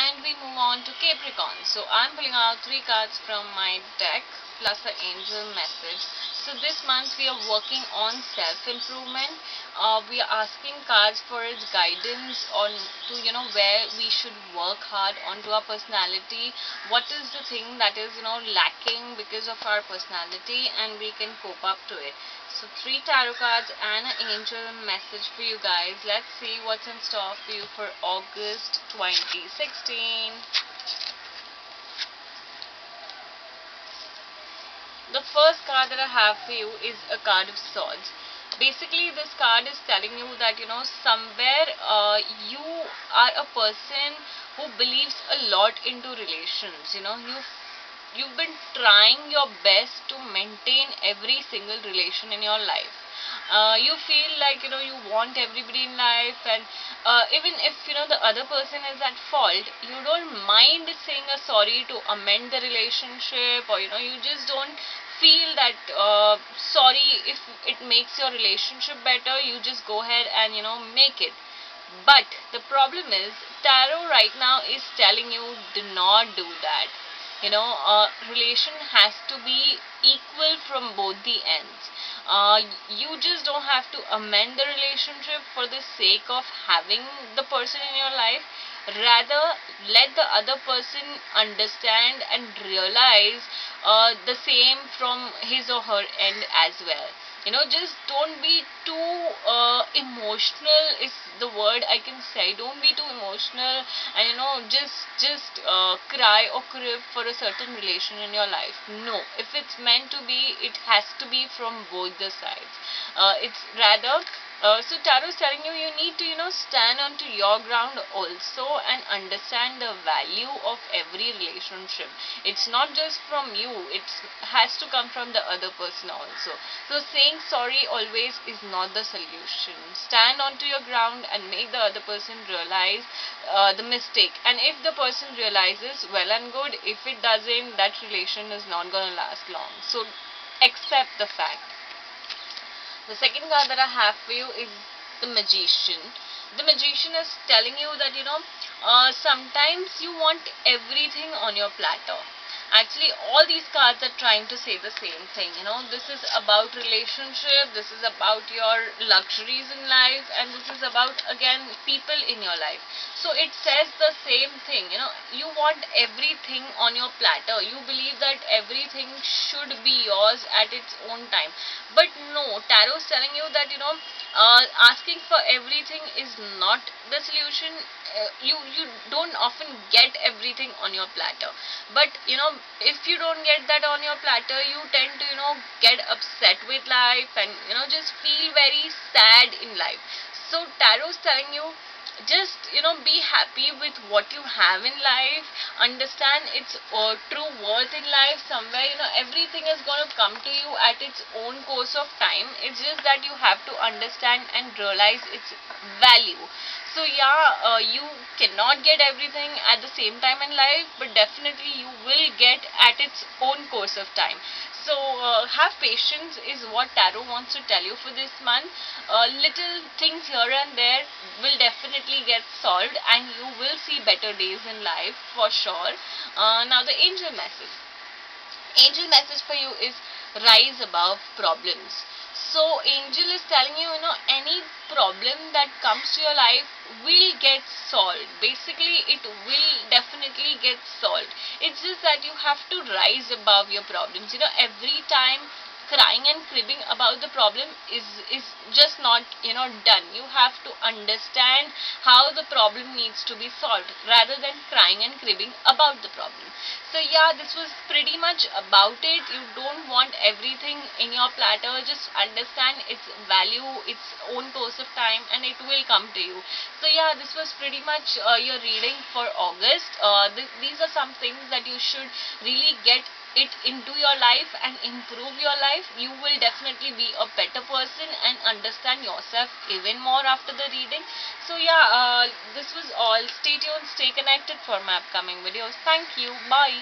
and we move on to Capricorn. So I'm pulling out three cards from my deck plus the angel message. So this month we are working on self-improvement. We are asking cards for its guidance on to where we should work hard onto our personality. What is the thing that is lacking because of our personality, and we can cope up to it. So three tarot cards and an angel message for you guys. Let's see what's in store for you for August 2016. The first card that I have for you is a card of swords. Basically, this card is telling you that somewhere you are a person who believes a lot into relations. You've been trying your best to maintain every single relation in your life. You feel like you want everybody in life, and even if the other person is at fault, you don't mind saying a sorry to amend the relationship, or you just don't feel that sorry if it makes your relationship better. You just go ahead and make it. But the problem is, tarot right now is telling you, do not do that. Relation has to be equal from both the ends. You just don't have to amend the relationship for the sake of having the person in your life. Rather, let the other person understand and realize the same from his or her end as well. Just don't be too emotional is the word I can say. Don't be too emotional, and just cry or crib for a certain relation in your life. No, if it's meant to be, it has to be from both the sides. It's rather so tarot is telling you, you need to stand onto your ground also and understand the value of every relationship. It's not just from you, it has to come from the other person also. So saying sorry always is not the solution. Stand onto your ground and make the other person realize the mistake. And if the person realizes, well and good. If it doesn't, that relation is not going to last long. So accept the fact. The second card that I have for you is the Magician. The Magician is telling you that sometimes you want everything on your platter. Actually, all these cards are trying to say the same thing. This is about relationship, this is about your luxuries in life, and this is about, again, people in your life. So it says the same thing. You want everything on your platter. You believe that everything should be yours at its own time. But no, tarot is telling you that asking for everything is not the solution. You don't often get everything on your platter. But if you don't get that on your platter, you tend to get upset with life, and just feel very sad in life. So tarot is telling you, just be happy with what you have in life. Understand its true worth in life. Somewhere everything is going to come to you at its own course of time. It's just that you have to understand and realize its value. So yeah, you cannot get everything at the same time in life, but definitely you will get at its own course of time. So have patience is what tarot wants to tell you for this month. Little things here and there will definitely get solved, and you will see better days in life for sure. Now the angel message. Angel message for you is rise above problems. So angel is telling you, any problem that comes to your life will get solved. Basically, it will definitely get solved. It's just that you have to rise above your problems. Every time crying and cribbing about the problem is just not done. You have to understand how the problem needs to be solved, rather than crying and cribbing about the problem. So yeah, this was pretty much about it. You don't want everything in your platter. Just understand its value, its own course of time, and it will come to you. So yeah, this was pretty much your reading for August. These are some things that you should really get it into your life and improve your life. You will definitely be a better person and understand yourself even more after the reading. So yeah, this was all. Stay tuned, stay connected for my upcoming videos. Thank you. Bye.